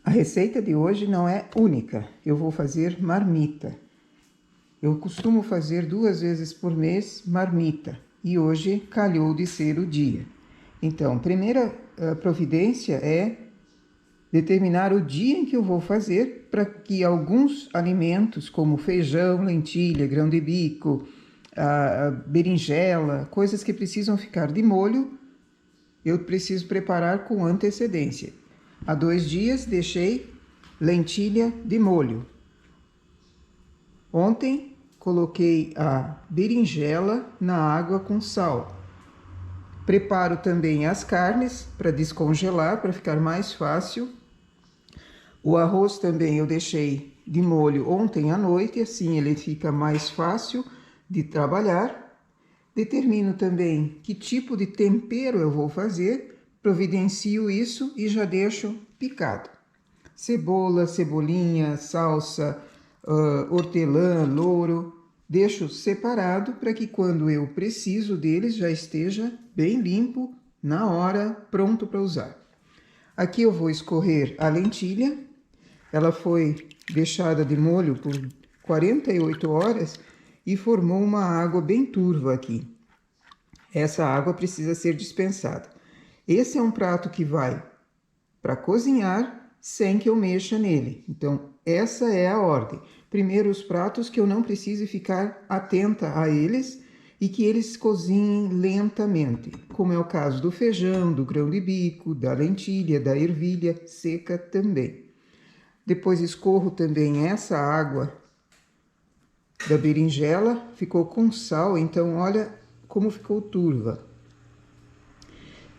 A receita de hoje não é única, eu vou fazer marmita. Eu costumo fazer 2 vezes por mês marmita e hoje calhou de ser o dia. Então, primeira providência é determinar o dia em que eu vou fazer para que alguns alimentos como feijão, lentilha, grão de bico, berinjela, coisas que precisam ficar de molho, eu preciso preparar com antecedência. Há 2 dias deixei lentilha de molho. Ontem coloquei a berinjela na água com sal. Preparo também as carnes para descongelar, para ficar mais fácil. O arroz também eu deixei de molho ontem à noite, assim ele fica mais fácil de trabalhar. Determino também que tipo de tempero eu vou fazer, providencio isso e já deixo picado. Cebola, cebolinha, salsa, hortelã, louro, deixo separado para que quando eu preciso deles já esteja bem limpo, na hora, pronto para usar. Aqui eu vou escorrer a lentilha, ela foi deixada de molho por 48 horas e formou uma água bem turva aqui. Essa água precisa ser dispensada. Esse é um prato que vai para cozinhar sem que eu mexa nele. Então, essa é a ordem. Primeiro, os pratos que eu não precise ficar atenta a eles e que eles cozinhem lentamente, como é o caso do feijão, do grão de bico, da lentilha, da ervilha seca também. Depois escorro também essa água da berinjela, ficou com sal, então olha como ficou turva.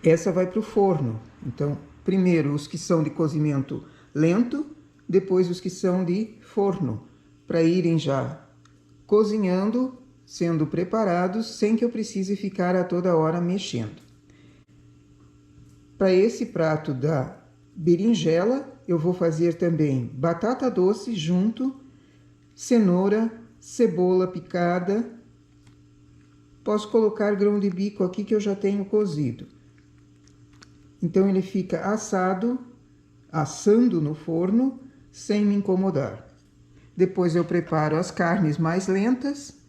Essa vai para o forno, então primeiro os que são de cozimento lento, depois os que são de forno, para irem já cozinhando, sendo preparados, sem que eu precise ficar a toda hora mexendo. Para esse prato da berinjela, eu vou fazer também batata doce junto, cenoura, cebola picada. Posso colocar grão de bico aqui que eu já tenho cozido. Então ele fica assando no forno, sem me incomodar. Depois eu preparo as carnes mais lentas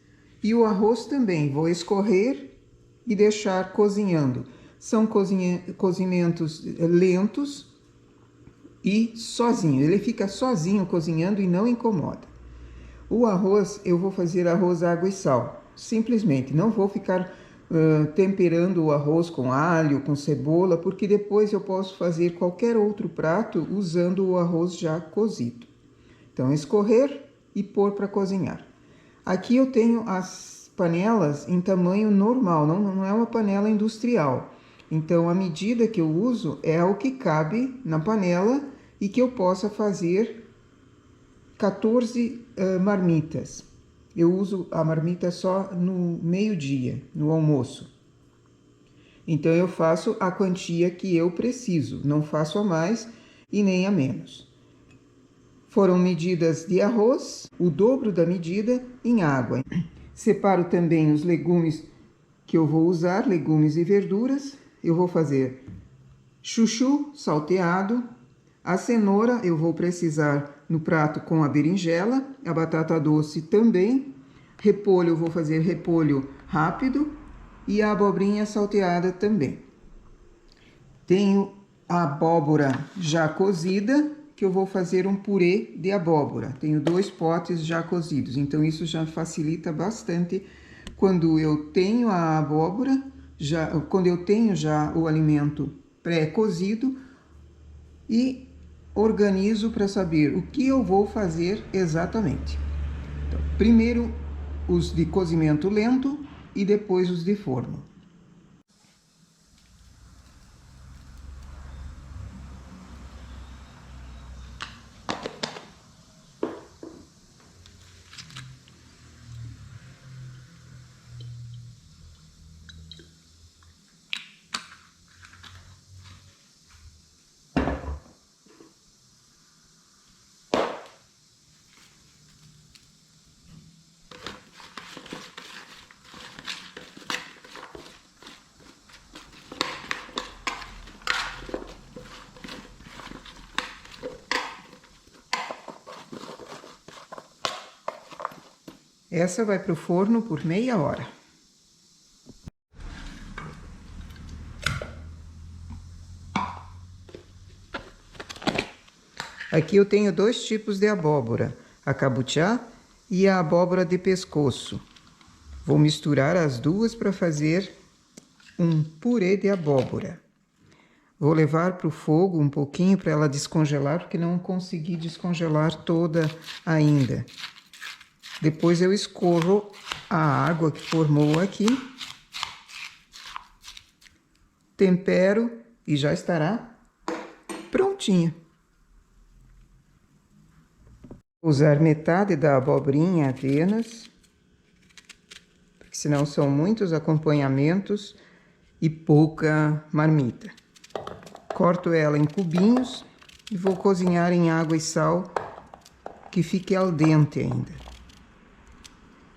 e o arroz também. Vou escorrer e deixar cozinhando. São cozimentos lentos e sozinho. Ele fica sozinho cozinhando e não incomoda. O arroz, eu vou fazer arroz, água e sal. Simplesmente, não vou ficar temperando o arroz com alho, com cebola, porque depois eu posso fazer qualquer outro prato usando o arroz já cozido. Então, escorrer e pôr para cozinhar. Aqui eu tenho as panelas em tamanho normal, não é uma panela industrial. Então, a medida que eu uso é o que cabe na panela e que eu possa fazer 14 marmitas. Eu uso a marmita só no meio-dia, no almoço. Então, eu faço a quantia que eu preciso, não faço a mais e nem a menos. Foram medidas de arroz, o dobro da medida em água. Separo também os legumes que eu vou usar, legumes e verduras. Eu vou fazer chuchu salteado, a cenoura eu vou precisar no prato com a berinjela, a batata doce também, repolho eu vou fazer repolho rápido e a abobrinha salteada também. Tenho a abóbora já cozida, que eu vou fazer um purê de abóbora. Tenho 2 potes já cozidos, então isso já facilita bastante quando eu tenho a abóbora, quando eu tenho já o alimento pré-cozido e organizo para saber o que eu vou fazer exatamente. Então, primeiro os de cozimento lento e depois os de forno. Essa vai para o forno por meia hora. Aqui eu tenho dois tipos de abóbora, a cabutiá e a abóbora de pescoço. Vou misturar as duas para fazer um purê de abóbora. Vou levar para o fogo um pouquinho para ela descongelar, porque não consegui descongelar toda ainda. Depois eu escorro a água que formou aqui, tempero e já estará prontinha. Vou usar metade da abobrinha apenas, porque senão são muitos acompanhamentos e pouca marmita. Corto ela em cubinhos e vou cozinhar em água e sal, que fique al dente ainda.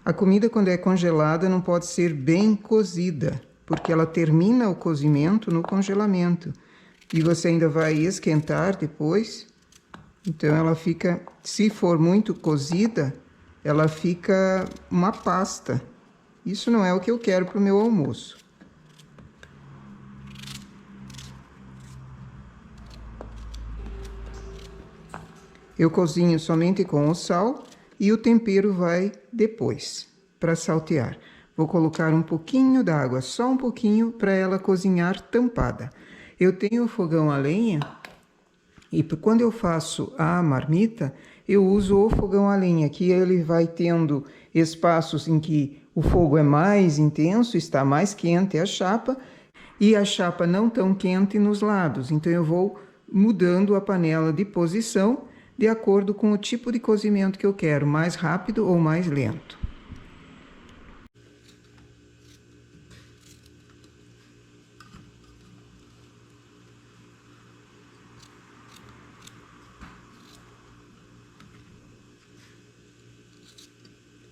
A comida, quando é congelada, não pode ser bem cozida, porque ela termina o cozimento no congelamento. E você ainda vai esquentar depois. Então, ela fica, se for muito cozida, ela fica uma pasta. Isso não é o que eu quero para o meu almoço. Eu cozinho somente com o sal e o tempero vai depois, para saltear. Vou colocar um pouquinho d'água, só um pouquinho, para ela cozinhar tampada. Eu tenho o fogão a lenha. E quando eu faço a marmita, eu uso o fogão a lenha, que ele vai tendo espaços em que o fogo é mais intenso, está mais quente a chapa, e a chapa não tão quente nos lados. Então, eu vou mudando a panela de posição de acordo com o tipo de cozimento que eu quero, mais rápido ou mais lento.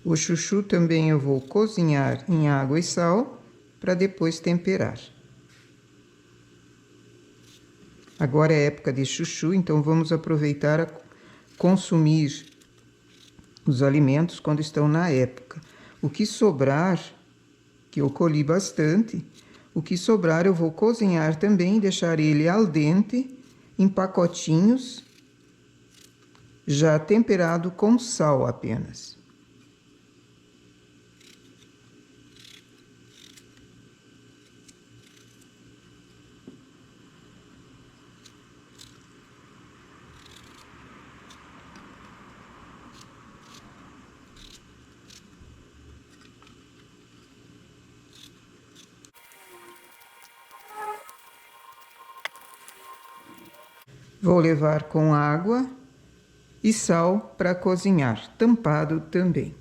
O chuchu também eu vou cozinhar em água e sal para depois temperar. Agora é época de chuchu, então vamos aproveitar a consumir os alimentos quando estão na época. O que sobrar, que eu colhi bastante, o que sobrar eu vou cozinhar também, deixar ele al dente em pacotinhos, já temperado com sal apenas. Vou levar com água e sal para cozinhar, tampado também.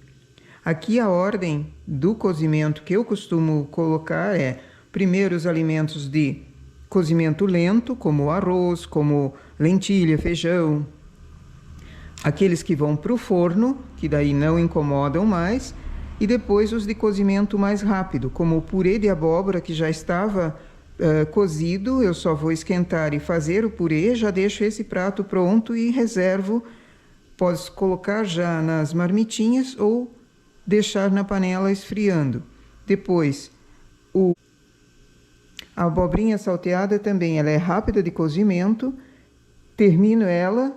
Aqui a ordem do cozimento que eu costumo colocar é: primeiro os alimentos de cozimento lento, como arroz, como lentilha, feijão. Aqueles que vão para o forno, que daí não incomodam mais. E depois os de cozimento mais rápido, como o purê de abóbora, que já estava cozido, eu só vou esquentar e fazer o purê, já deixo esse prato pronto e reservo. Posso colocar já nas marmitinhas ou deixar na panela esfriando. Depois, a abobrinha salteada também, ela é rápida de cozimento, termino ela,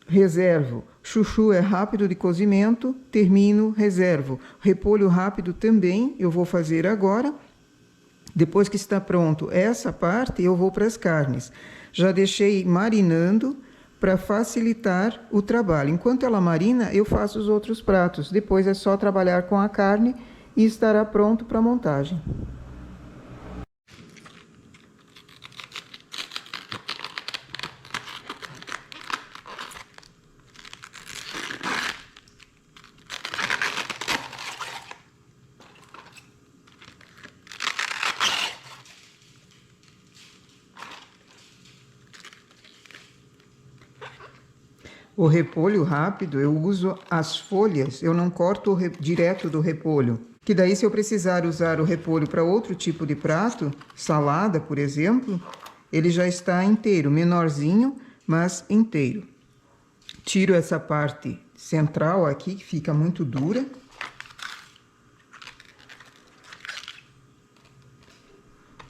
reservo. Chuchu é rápido de cozimento, termino, reservo. Repolho rápido também, eu vou fazer agora. Depois que está pronto essa parte, eu vou para as carnes. Já deixei marinando para facilitar o trabalho. Enquanto ela marina, eu faço os outros pratos. Depois é só trabalhar com a carne e estará pronto para a montagem. O repolho rápido, eu uso as folhas, eu não corto direto do repolho. Que daí, se eu precisar usar o repolho para outro tipo de prato, salada, por exemplo, ele já está inteiro, menorzinho, mas inteiro. Tiro essa parte central aqui, que fica muito dura.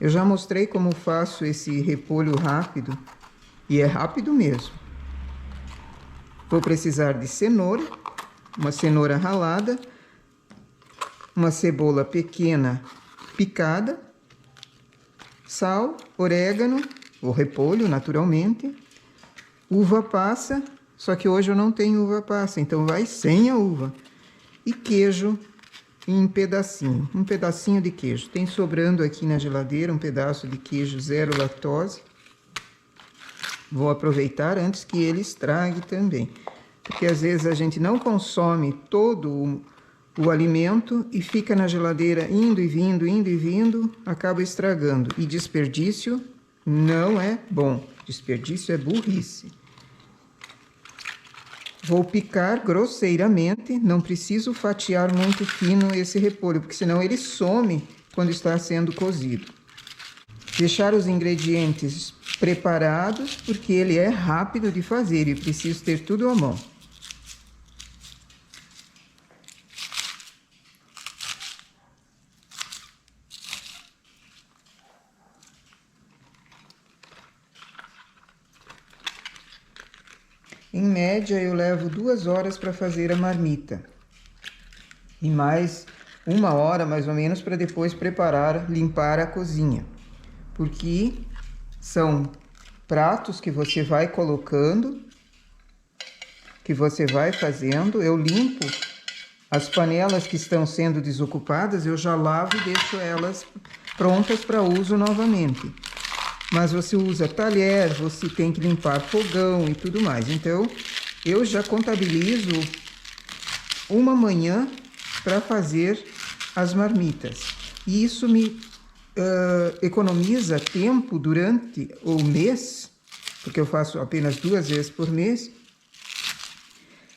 Eu já mostrei como faço esse repolho rápido, e é rápido mesmo. Vou precisar de cenoura, uma cenoura ralada, uma cebola pequena picada, sal, orégano, o repolho naturalmente, uva passa, só que hoje eu não tenho uva passa, então vai sem a uva, e queijo em pedacinho, um pedacinho de queijo. Tem sobrando aqui na geladeira um pedaço de queijo zero lactose. Vou aproveitar antes que ele estrague também, porque às vezes a gente não consome todo o alimento e fica na geladeira indo e vindo, acaba estragando. E desperdício não é bom, desperdício é burrice. Vou picar grosseiramente, não preciso fatiar muito fino esse repolho, porque senão ele some quando está sendo cozido. Deixar os ingredientes preparados, porque ele é rápido de fazer e preciso ter tudo à mão. Em média, eu levo 2 horas para fazer a marmita. E mais 1 hora, mais ou menos, para depois preparar, limpar a cozinha. Porque são pratos que você vai colocando, que você vai fazendo. Eu limpo as panelas que estão sendo desocupadas, eu já lavo e deixo elas prontas para uso novamente. Mas você usa talher, você tem que limpar fogão e tudo mais. Então, eu já contabilizo uma manhã para fazer as marmitas. E isso me economiza tempo durante o mês, porque eu faço apenas 2 vezes por mês.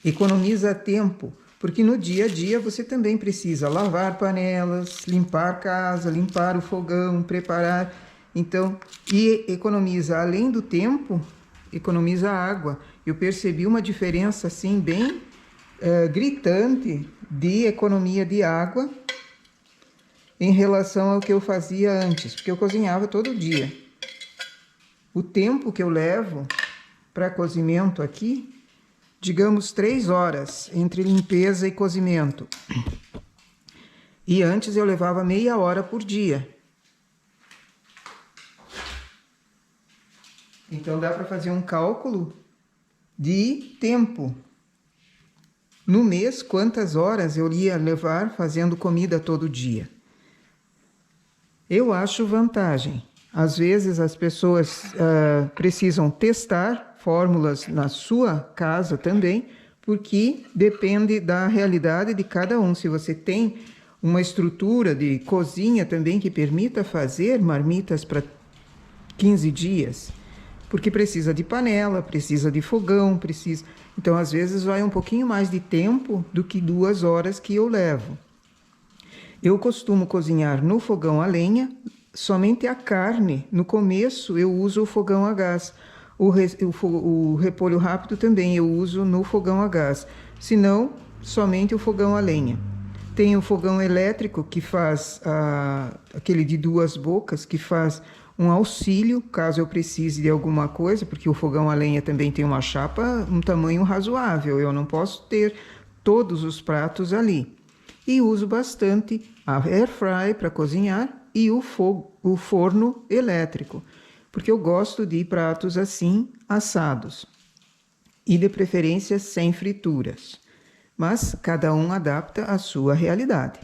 Economiza tempo, porque no dia a dia você também precisa lavar panelas, limpar a casa, limpar o fogão, preparar. Então, e economiza, além do tempo, economiza água. Eu percebi uma diferença, assim, bem gritante de economia de água em relação ao que eu fazia antes, porque eu cozinhava todo dia. O tempo que eu levo para cozimento aqui, digamos 3 horas entre limpeza e cozimento. E antes eu levava meia hora por dia. Então dá para fazer um cálculo de tempo. No mês, quantas horas eu ia levar fazendo comida todo dia. Eu acho vantagem. Às vezes as pessoas precisam testar fórmulas na sua casa também, porque depende da realidade de cada um. Se você tem uma estrutura de cozinha também que permita fazer marmitas para 15 dias, porque precisa de panela, precisa de fogão, precisa... Então, às vezes, vai um pouquinho mais de tempo do que 2 horas que eu levo. Eu costumo cozinhar no fogão a lenha, somente a carne. No começo, eu uso o fogão a gás. O repolho rápido também eu uso no fogão a gás. Se não, somente o fogão a lenha. Tem o fogão elétrico, que faz aquele de 2 bocas, que faz um auxílio, caso eu precise de alguma coisa, porque o fogão a lenha também tem uma chapa, um tamanho razoável. Eu não posso ter todos os pratos ali. E uso bastante a air fry para cozinhar e o forno elétrico, porque eu gosto de pratos assim, assados. E de preferência sem frituras. Mas cada um adapta a sua realidade.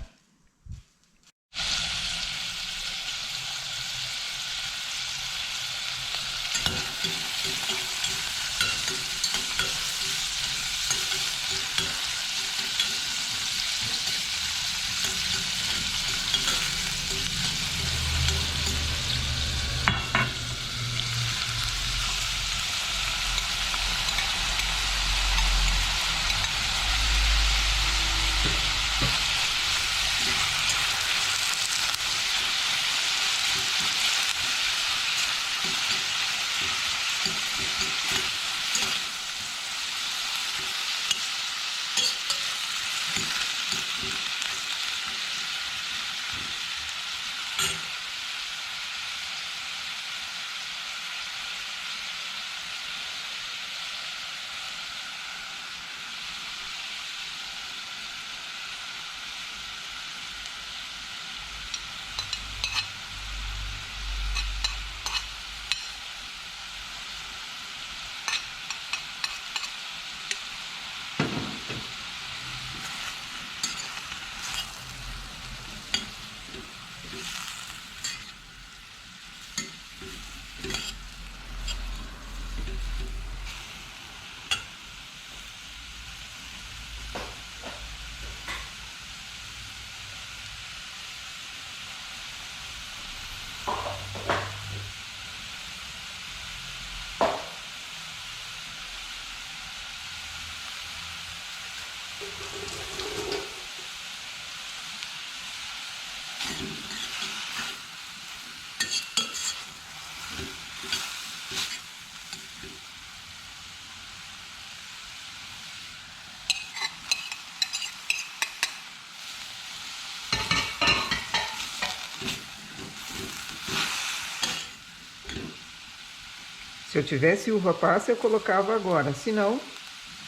Se eu tivesse uva passa, eu colocava agora. Se não,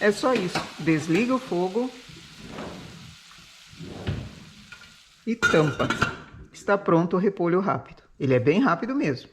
é só isso. Desliga o fogo e tampa. Está pronto o repolho rápido. Ele é bem rápido mesmo.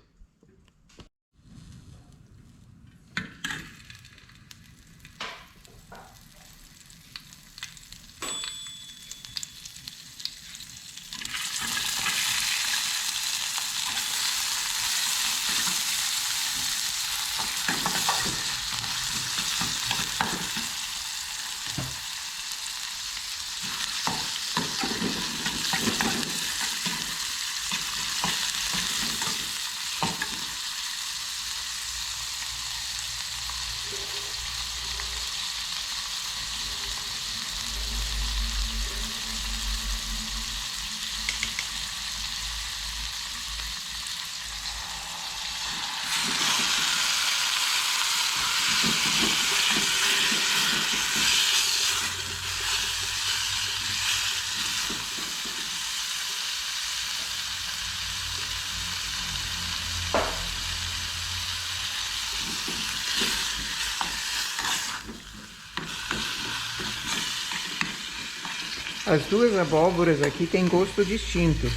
As duas abóboras aqui têm gosto distinto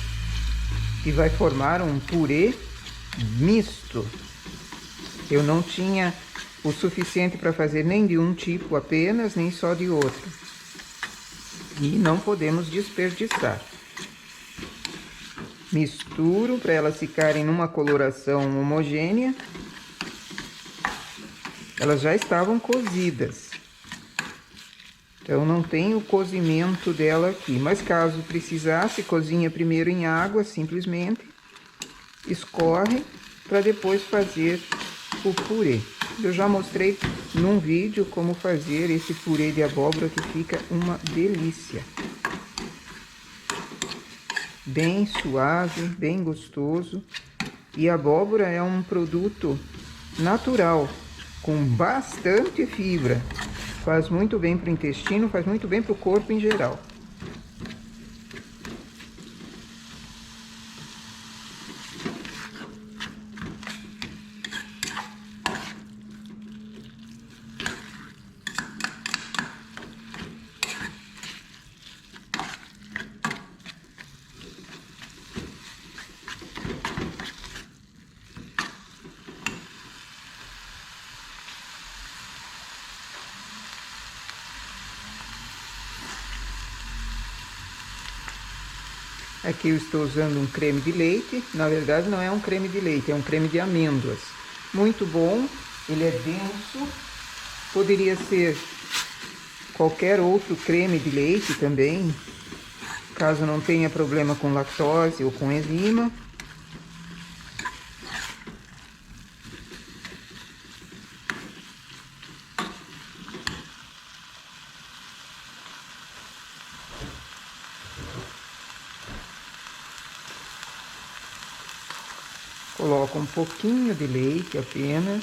e vai formar um purê misto. Eu não tinha o suficiente para fazer nem de um tipo apenas, nem só de outro. E não podemos desperdiçar. Misturo para elas ficarem numa coloração homogênea. Elas já estavam cozidas. Então não tem o cozimento dela aqui, mas caso precisasse, cozinha primeiro em água, simplesmente, escorre para depois fazer o purê. Eu já mostrei num vídeo como fazer esse purê de abóbora que fica uma delícia. Bem suave, bem gostoso. E a abóbora é um produto natural, com bastante fibra. Faz muito bem para o intestino, faz muito bem para o corpo em geral. Aqui eu estou usando um creme de leite. Na verdade não é um creme de leite, é um creme de amêndoas. Muito bom, ele é denso. Poderia ser qualquer outro creme de leite também, caso não tenha problema com lactose ou com enzima. Coloco um pouquinho de leite apenas.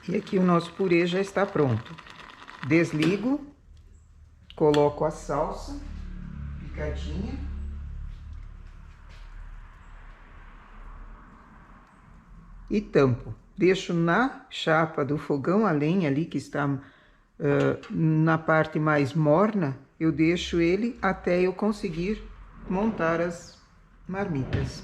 E aqui o nosso purê já está pronto. Desligo, coloco a salsa picadinha. E tampo. Deixo na chapa do fogão a lenha ali que está na parte mais morna. Eu deixo ele até eu conseguir montar as marmitas.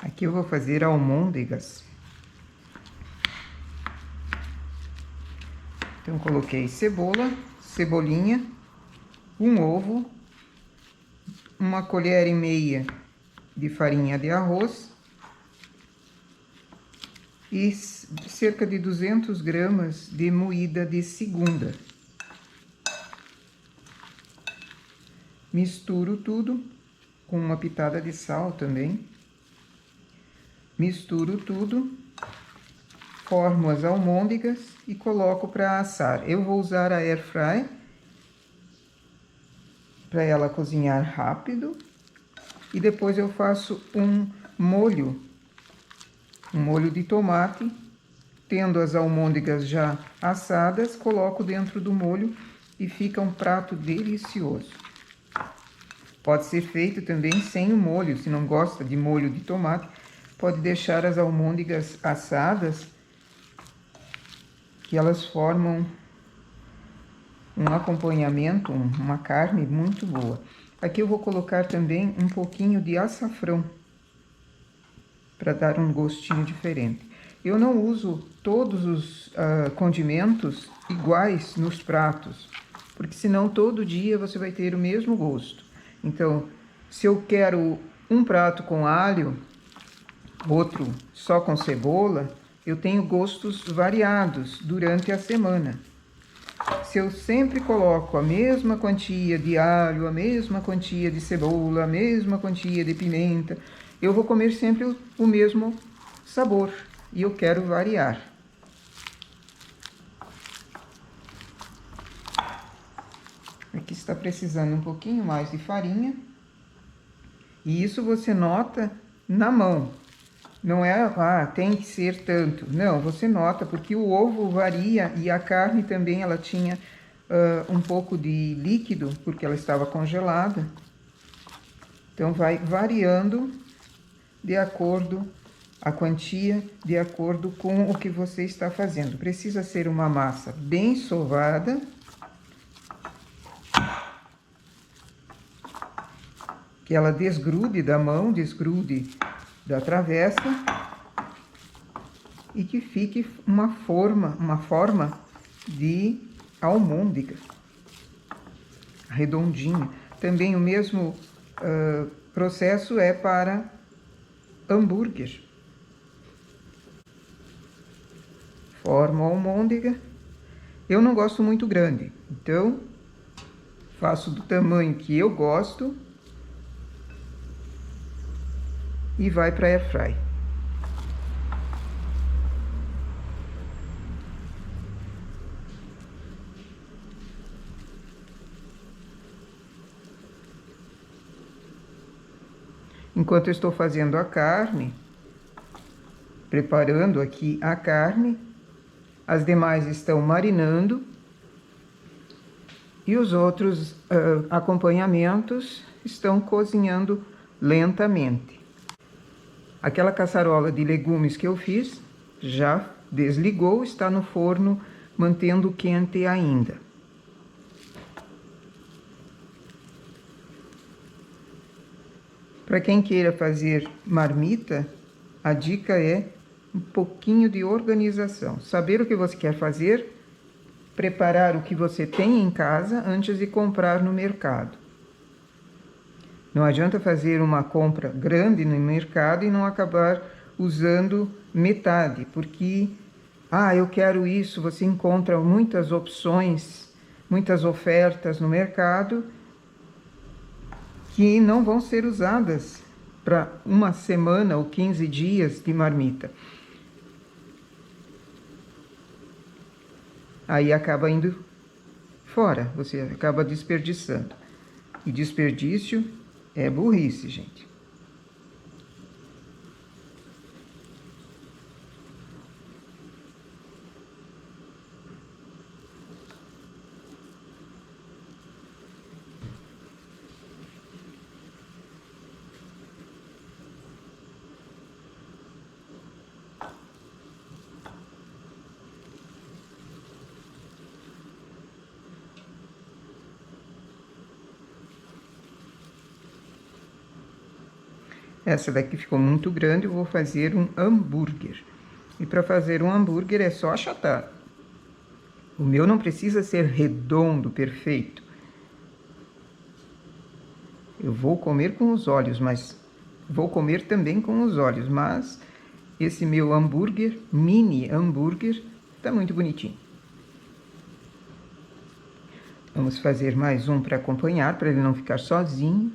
Aqui eu vou fazer almôndegas. Então, coloquei cebola, cebolinha, um ovo, 1,5 colheres de farinha de arroz e cerca de 200 gramas de moída de segunda. Misturo tudo com uma pitada de sal também. Misturo tudo, formo as almôndegas e coloco para assar. Eu vou usar a air fry para ela cozinhar rápido. E depois eu faço um molho de tomate. Tendo as almôndegas já assadas, coloco dentro do molho e fica um prato delicioso. Pode ser feito também sem o molho, se não gosta de molho de tomate, pode deixar as almôndegas assadas, que elas formam um acompanhamento, uma carne muito boa. Aqui eu vou colocar também um pouquinho de açafrão, para dar um gostinho diferente. Eu não uso todos os condimentos iguais nos pratos, porque senão todo dia você vai ter o mesmo gosto. Então, se eu quero um prato com alho, outro só com cebola, eu tenho gostos variados durante a semana. Se eu sempre coloco a mesma quantia de alho, a mesma quantia de cebola, a mesma quantia de pimenta, eu vou comer sempre o mesmo sabor e eu quero variar. Aqui está precisando um pouquinho mais de farinha. E isso você nota na mão. Não é, tem que ser tanto. Não, você nota, porque o ovo varia e a carne também, ela tinha um pouco de líquido, porque ela estava congelada. Então, vai variando de acordo, a quantia, de acordo com o que você está fazendo. Precisa ser uma massa bem sovada. Que ela desgrude da mão, desgrude da travessa e que fique uma forma de almôndega redondinha. Também o mesmo processo é para hambúrguer. Formo a almôndega. Eu não gosto muito grande, então faço do tamanho que eu gosto e vai para air fry. Enquanto eu estou fazendo a carne, preparando aqui a carne, as demais estão marinando e os outros acompanhamentos estão cozinhando lentamente. Aquela caçarola de legumes que eu fiz já desligou, está no forno, mantendo quente ainda. Para quem queira fazer marmita, a dica é um pouquinho de organização. Saber o que você quer fazer, preparar o que você tem em casa antes de comprar no mercado. Não adianta fazer uma compra grande no mercado e não acabar usando metade, porque, eu quero isso, você encontra muitas opções, muitas ofertas no mercado que não vão ser usadas para uma semana ou 15 dias de marmita. Aí acaba indo fora, você acaba desperdiçando. E desperdício é burrice, gente. Essa daqui ficou muito grande, eu vou fazer um hambúrguer. E para fazer um hambúrguer é só achatar. O meu não precisa ser redondo, perfeito. Eu vou comer com os olhos, mas vou comer também com os olhos, mas esse meu hambúrguer, mini hambúrguer, tá muito bonitinho. Vamos fazer mais um para acompanhar, para ele não ficar sozinho.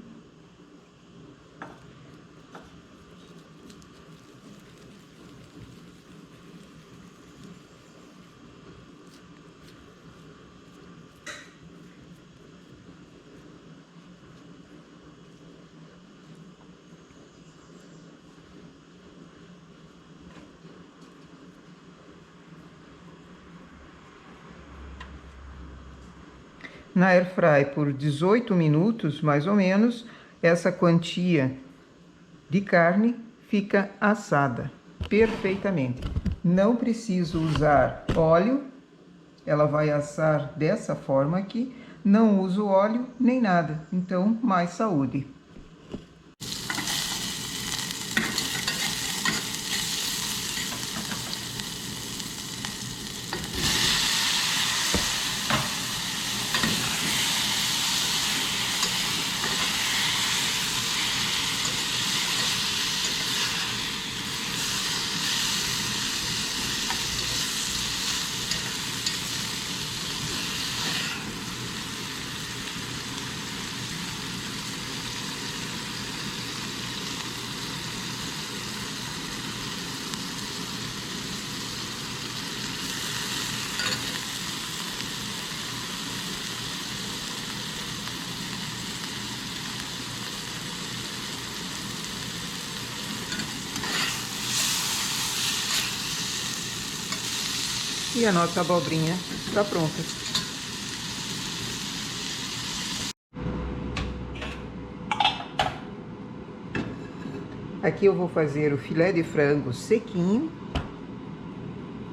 Na airfry por 18 minutos, mais ou menos, essa quantia de carne fica assada perfeitamente. Não preciso usar óleo, ela vai assar dessa forma aqui. Não uso óleo nem nada, então mais saúde. E a nossa abobrinha está pronta. Aqui eu vou fazer o filé de frango sequinho.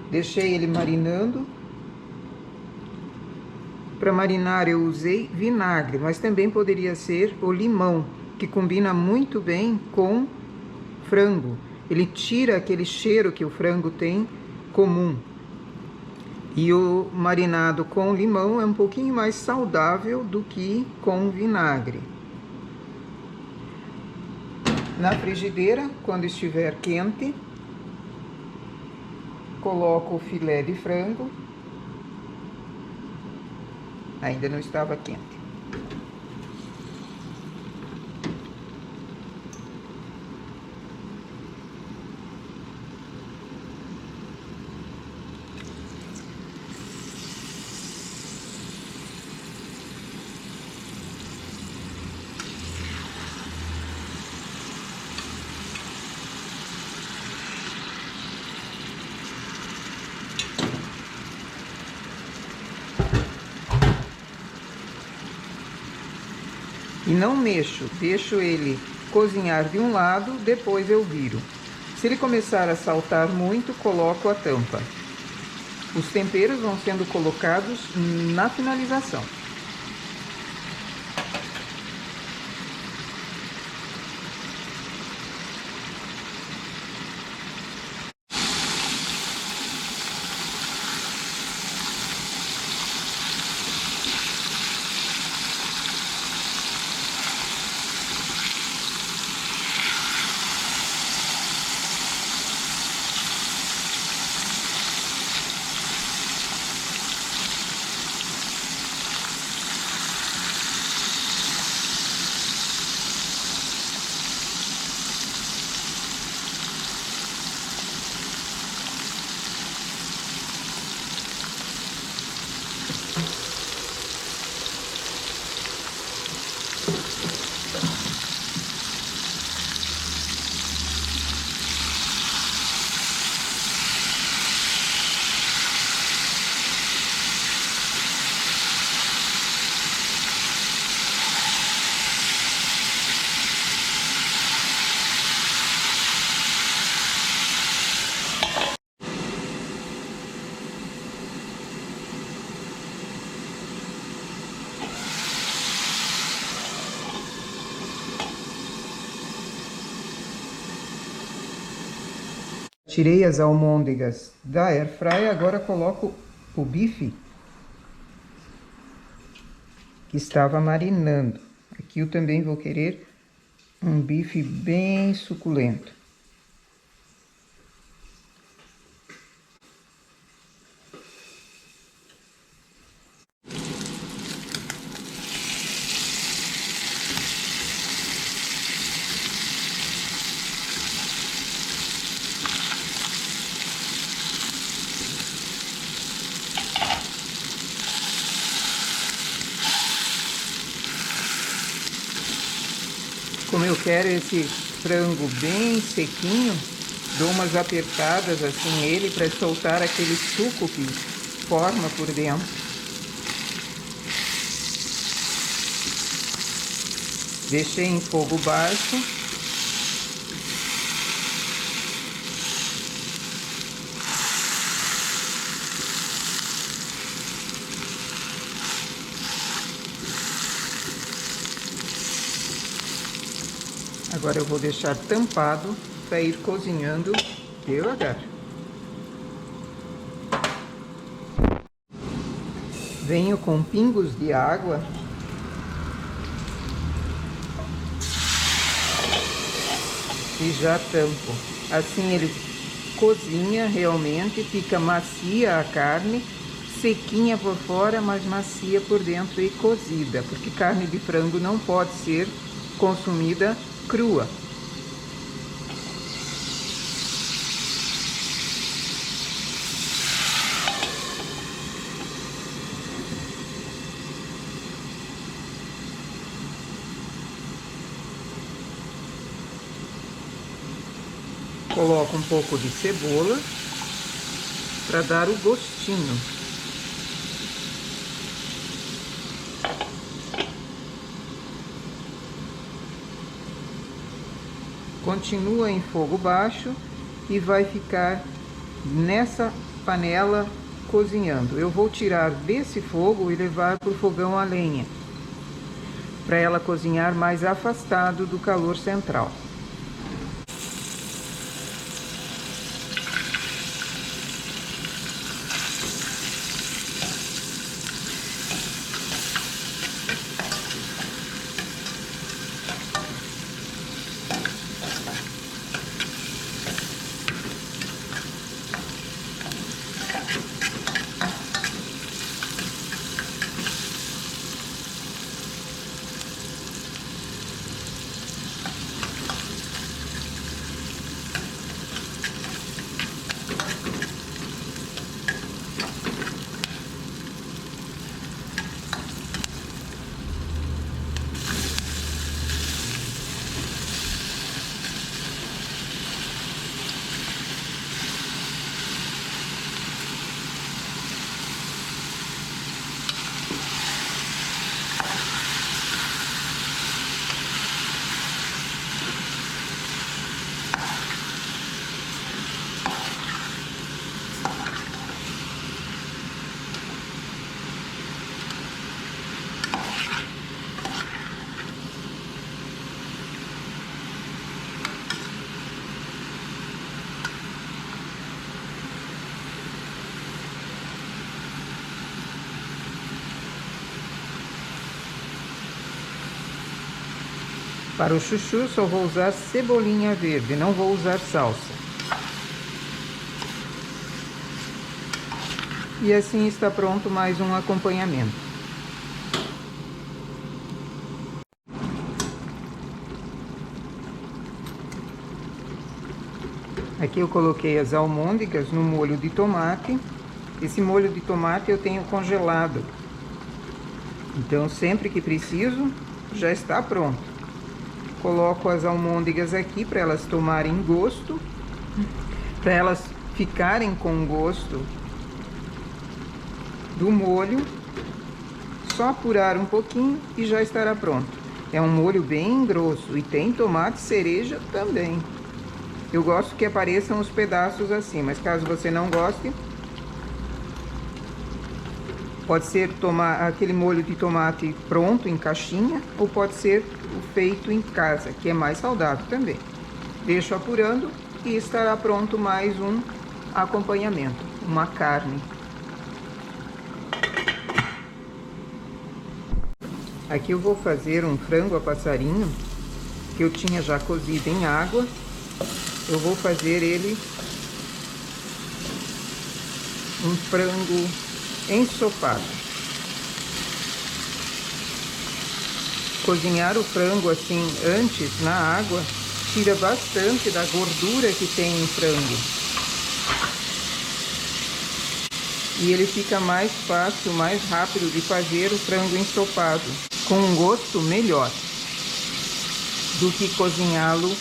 Deixei ele marinando. Para marinar eu usei vinagre, mas também poderia ser o limão, que combina muito bem com frango. Ele tira aquele cheiro que o frango tem comum. E o marinado com limão é um pouquinho mais saudável do que com vinagre. Na frigideira, quando estiver quente, coloco o filé de frango. Ainda não estava quente. E não mexo, deixo ele cozinhar de um lado, depois eu viro. Se ele começar a saltar muito, coloco a tampa. Os temperos vão sendo colocados na finalização. Tirei as almôndegas da airfryer, agora coloco o bife que estava marinando. Aqui eu também vou querer um bife bem suculento. Como eu quero esse frango bem sequinho, dou umas apertadas assim nele para soltar aquele suco que forma por dentro. Deixei em fogo baixo. Agora eu vou deixar tampado para ir cozinhando devagar. Venho com pingos de água e já tampo. Assim ele cozinha realmente, fica macia a carne, sequinha por fora, mas macia por dentro e cozida, porque carne de frango não pode ser consumida crua. Coloco um pouco de cebola para dar o gostinho. Continua em fogo baixo e vai ficar nessa panela cozinhando. Eu vou tirar desse fogo e levar para o fogão a lenha, para ela cozinhar mais afastado do calor central. Para o chuchu só vou usar cebolinha verde, não vou usar salsa. E assim está pronto mais um acompanhamento. Aqui eu coloquei as almôndegas no molho de tomate. Esse molho de tomate eu tenho congelado. Então sempre que preciso, já está pronto. Coloco as almôndegas aqui para elas tomarem gosto, para elas ficarem com gosto do molho. Só apurar um pouquinho e já estará pronto. É um molho bem grosso e tem tomate cereja também. Eu gosto que apareçam os pedaços assim, mas caso você não goste, pode ser aquele molho de tomate pronto em caixinha, ou pode ser o feito em casa, que é mais saudável também. Deixo apurando e estará pronto mais um acompanhamento, uma carne. Aqui eu vou fazer um frango a passarinho, que eu tinha já cozido em água. Eu vou fazer ele um frango ensopado. Cozinhar o frango assim antes na água tira bastante da gordura que tem no frango. E ele fica mais fácil, mais rápido de fazer o frango ensopado, com um gosto melhor do que cozinhá-lo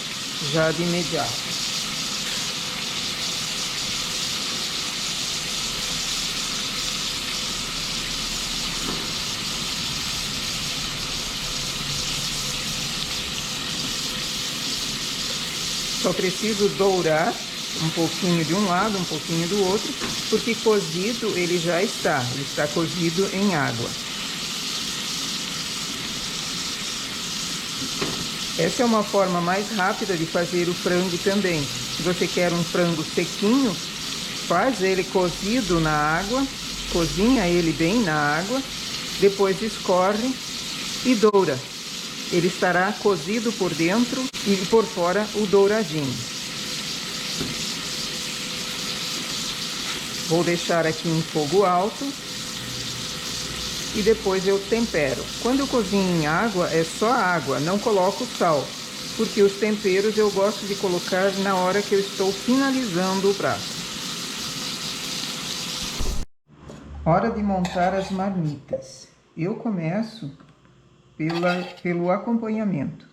já de imediato. Só preciso dourar um pouquinho de um lado, um pouquinho do outro, porque cozido ele já está, ele está cozido em água. Essa é uma forma mais rápida de fazer o frango também. Se você quer um frango sequinho, faz ele cozido na água, cozinha ele bem na água, depois escorre e doura. Ele estará cozido por dentro e por fora o douradinho. Vou deixar aqui em fogo alto e depois eu tempero. Quando eu cozinho em água, é só água, não coloco sal, porque os temperos eu gosto de colocar na hora que eu estou finalizando o prato. Hora de montar as marmitas. Eu começo pelo acompanhamento.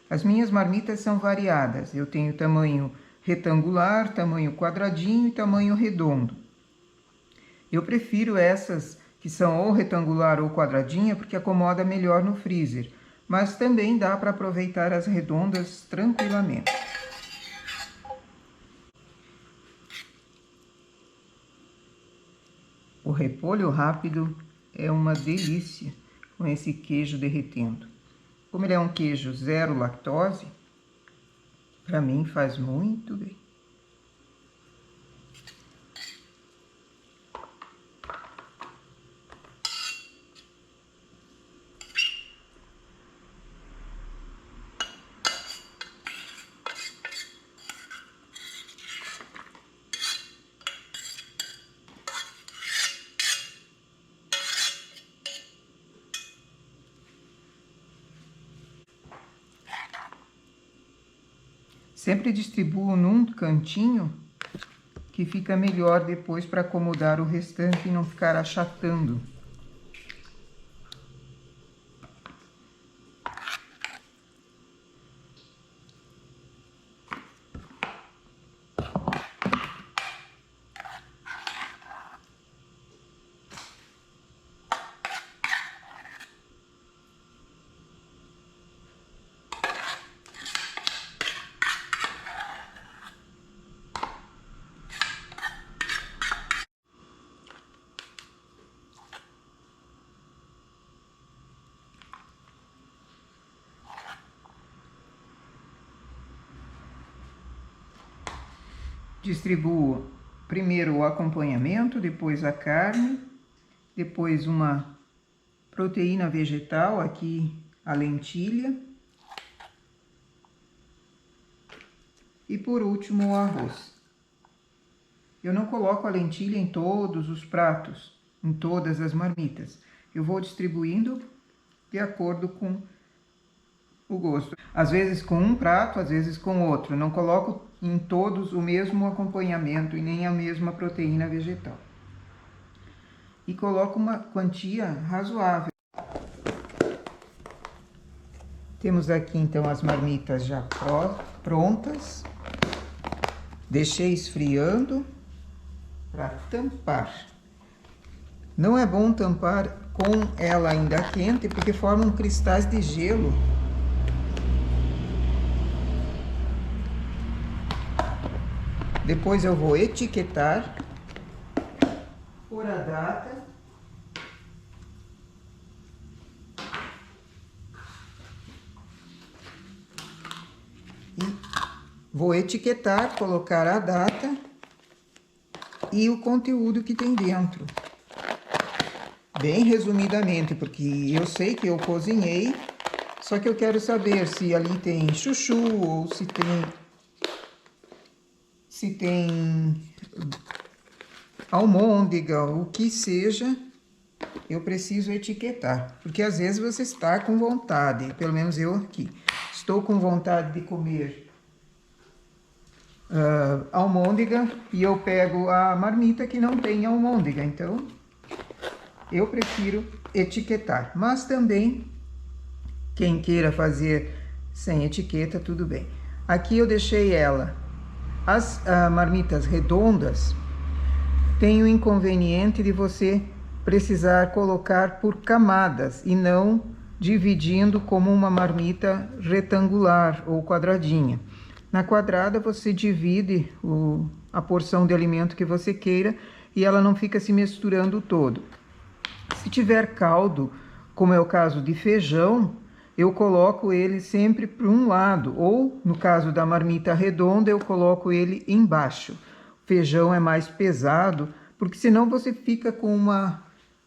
As minhas marmitas são variadas. Eu tenho tamanho retangular, tamanho quadradinho e tamanho redondo. Eu prefiro essas que são ou retangular ou quadradinha porque acomoda melhor no freezer, mas também dá para aproveitar as redondas tranquilamente. O repolho rápido é uma delícia com esse queijo derretendo. Como ele é um queijo zero lactose, para mim faz muito bem. Sempre distribuo num cantinho, que fica melhor depois para acomodar o restante e não ficar achatando. Distribuo primeiro o acompanhamento, depois a carne, depois uma proteína vegetal, aqui a lentilha, e por último o arroz. Eu não coloco a lentilha em todos os pratos, em todas as marmitas. Eu vou distribuindo de acordo com o gosto. Às vezes com um prato, às vezes com outro. Não coloco em todos o mesmo acompanhamento e nem a mesma proteína vegetal. E coloco uma quantia razoável. Temos aqui então as marmitas já prontas. Deixei esfriando para tampar. Não é bom tampar com ela ainda quente, porque formam cristais de gelo. Depois eu vou etiquetar, pôr a data e vou etiquetar, colocar a data e o conteúdo que tem dentro. Bem resumidamente, porque eu sei que eu cozinhei, só que eu quero saber se ali tem chuchu ou se tem almôndega, o que seja, eu preciso etiquetar. Porque às vezes você está com vontade, pelo menos eu aqui, estou com vontade de comer almôndega e eu pego a marmita que não tem almôndega, então eu prefiro etiquetar. Mas também, quem queira fazer sem etiqueta, tudo bem. Aqui eu deixei ela. As marmitas redondas têm o inconveniente de você precisar colocar por camadas e não dividindo como uma marmita retangular ou quadradinha. Na quadrada você divide a porção de alimento que você queira e ela não fica se misturando todo. Se tiver caldo, como é o caso de feijão, eu coloco ele sempre para um lado, ou no caso da marmita redonda, eu coloco ele embaixo. O feijão é mais pesado, porque senão você fica com uma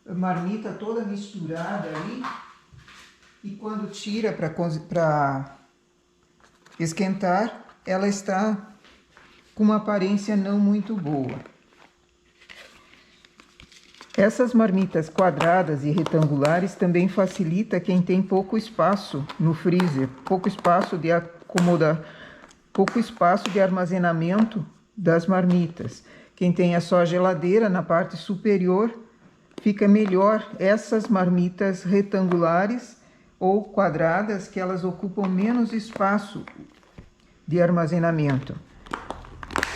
marmita toda misturada ali, e quando tira para esquentar, ela está com uma aparência não muito boa. Essas marmitas quadradas e retangulares também facilita quem tem pouco espaço no freezer, pouco espaço de pouco espaço de armazenamento das marmitas. Quem tem só a geladeira na parte superior, fica melhor essas marmitas retangulares ou quadradas, que elas ocupam menos espaço de armazenamento.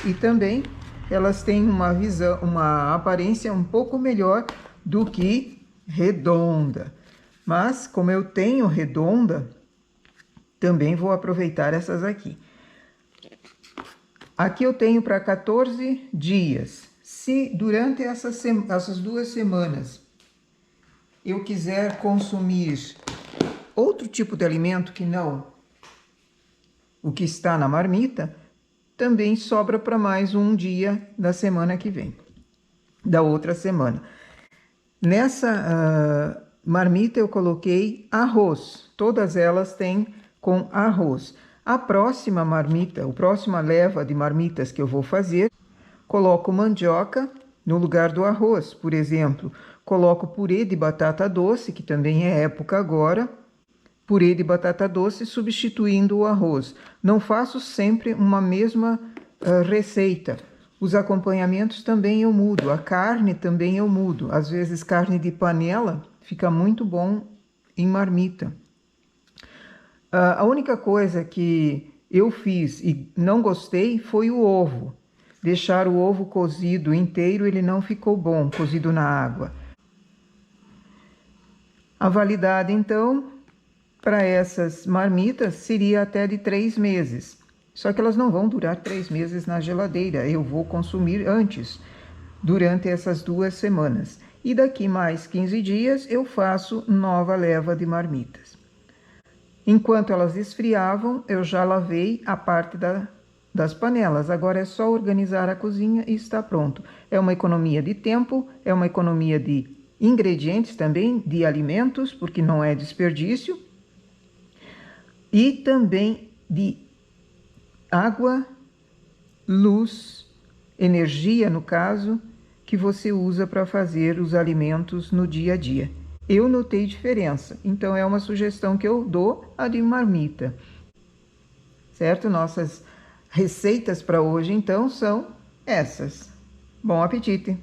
E também elas têm uma aparência um pouco melhor do que redonda. Mas, como eu tenho redonda, também vou aproveitar essas aqui. Aqui eu tenho para 14 dias. Se durante essas 2 semanas eu quiser consumir outro tipo de alimento que não o que está na marmita, também sobra para mais um dia da semana que vem, da outra semana. Nessa marmita eu coloquei arroz, todas elas têm com arroz. A próxima marmita, a próxima leva de marmitas que eu vou fazer, coloco mandioca no lugar do arroz, por exemplo. Coloco purê de batata doce, que também é época agora, purê de batata doce substituindo o arroz. Não faço sempre uma mesma receita. Os acompanhamentos também eu mudo, a carne também eu mudo. Às vezes carne de panela fica muito bom em marmita. A única coisa que eu fiz e não gostei foi o ovo. Deixar o ovo cozido inteiro, ele não ficou bom, cozido na água. A validade, então, para essas marmitas seria até de 3 meses. Só que elas não vão durar 3 meses na geladeira. Eu vou consumir antes, durante essas 2 semanas. E daqui mais 15 dias eu faço nova leva de marmitas. Enquanto elas esfriavam, eu já lavei a parte das panelas. Agora é só organizar a cozinha e está pronto. É uma economia de tempo, é uma economia de ingredientes também, de alimentos, porque não é desperdício. E também de água, luz, energia, no caso, que você usa para fazer os alimentos no dia a dia. Eu notei diferença, então é uma sugestão que eu dou, a de marmita. Certo? Nossas receitas para hoje, então, são essas. Bom apetite!